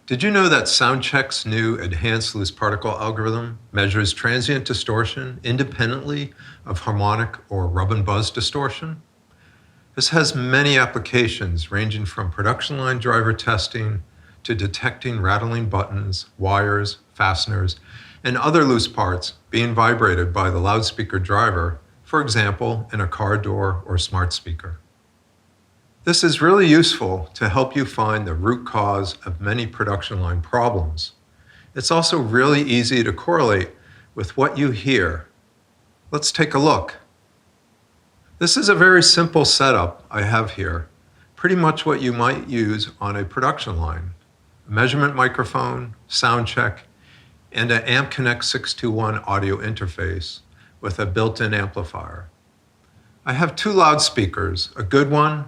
Did you know that Soundcheck's new enhanced loose particle algorithm measures transient distortion independently of harmonic or rub and buzz distortion? This has many applications ranging from production line driver testing to detecting rattling buttons, wires, fasteners, and other loose parts being vibrated by the loudspeaker driver, for example, in a car door or smart speaker. This is really useful to help you find the root cause of many production line problems. It's also really easy to correlate with what you hear. Let's take a look. This is a very simple setup I have here, pretty much what you might use on a production line. A measurement microphone, sound check, and an Amp Connect 621 audio interface with a built-in amplifier. I have two loudspeakers, a good one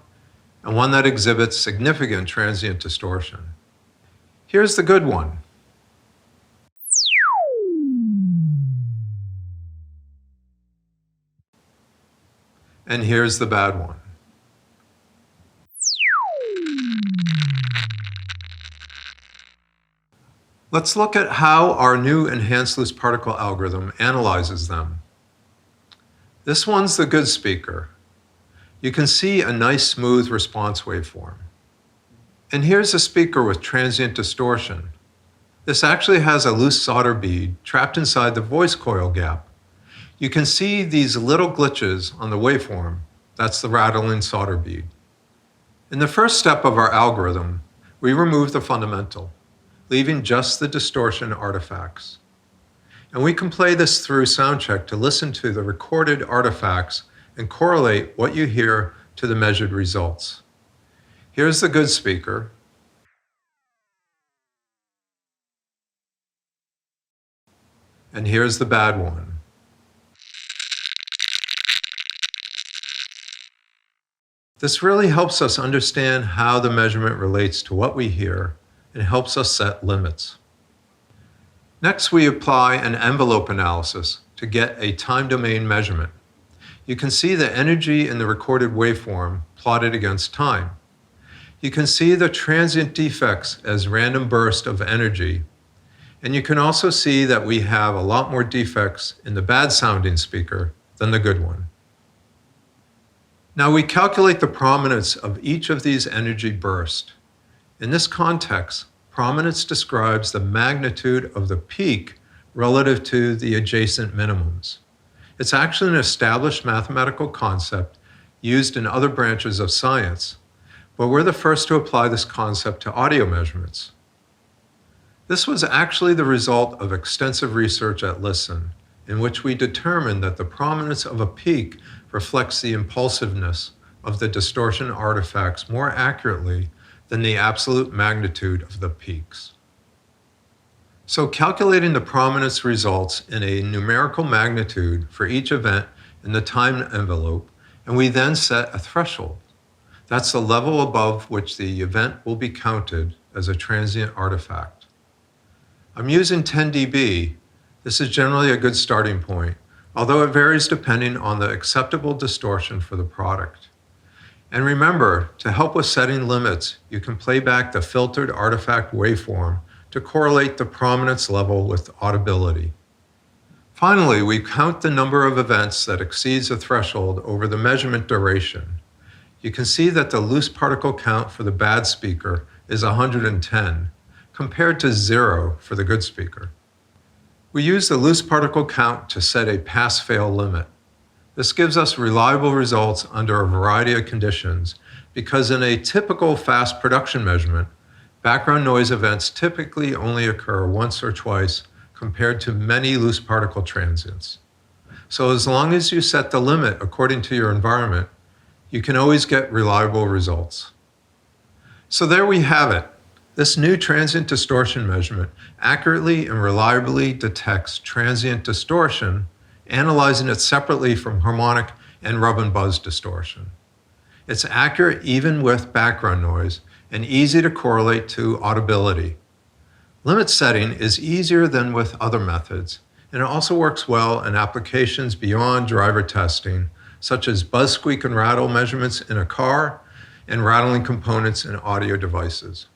and one that exhibits significant transient distortion. Here's the good one. And here's the bad one. Let's look at how our new enhanced loose particle algorithm analyzes them. This one's the good speaker. You can see a nice smooth response waveform. And here's a speaker with transient distortion. This actually has a loose solder bead trapped inside the voice coil gap. You can see these little glitches on the waveform. That's the rattling solder bead. In the first step of our algorithm, we remove the fundamental, leaving just the distortion artifacts. And we can play this through soundcheck to listen to the recorded artifacts and correlate what you hear to the measured results. Here's the good speaker. And here's the bad one. This really helps us understand how the measurement relates to what we hear and helps us set limits. Next, we apply an envelope analysis to get a time domain measurement. You can see the energy in the recorded waveform plotted against time. You can see the transient defects as random bursts of energy. And you can also see that we have a lot more defects in the bad sounding speaker than the good one. Now we calculate the prominence of each of these energy bursts. In this context, prominence describes the magnitude of the peak relative to the adjacent minimums. It's actually an established mathematical concept used in other branches of science, but we're the first to apply this concept to audio measurements. This was actually the result of extensive research at Listen, in which we determined that the prominence of a peak reflects the impulsiveness of the distortion artifacts more accurately than the absolute magnitude of the peaks. So calculating the prominence results in a numerical magnitude for each event in the time envelope, and we then set a threshold. That's the level above which the event will be counted as a transient artifact. I'm using 10 dB. This is generally a good starting point, although it varies depending on the acceptable distortion for the product. And remember, to help with setting limits, you can play back the filtered artifact waveform to correlate the prominence level with audibility. Finally, we count the number of events that exceeds a threshold over the measurement duration. You can see that the loose particle count for the bad speaker is 110, compared to 0 for the good speaker. We use the loose particle count to set a pass-fail limit. This gives us reliable results under a variety of conditions because in a typical fast production measurement, background noise events typically only occur once or twice compared to many loose particle transients. So as long as you set the limit according to your environment, you can always get reliable results. So there we have it. This new transient distortion measurement accurately and reliably detects transient distortion, analyzing it separately from harmonic and rub and buzz distortion. It's accurate even with background noise and easy to correlate to audibility. Limit setting is easier than with other methods, and it also works well in applications beyond driver testing, such as buzz, squeak, and rattle measurements in a car and rattling components in audio devices.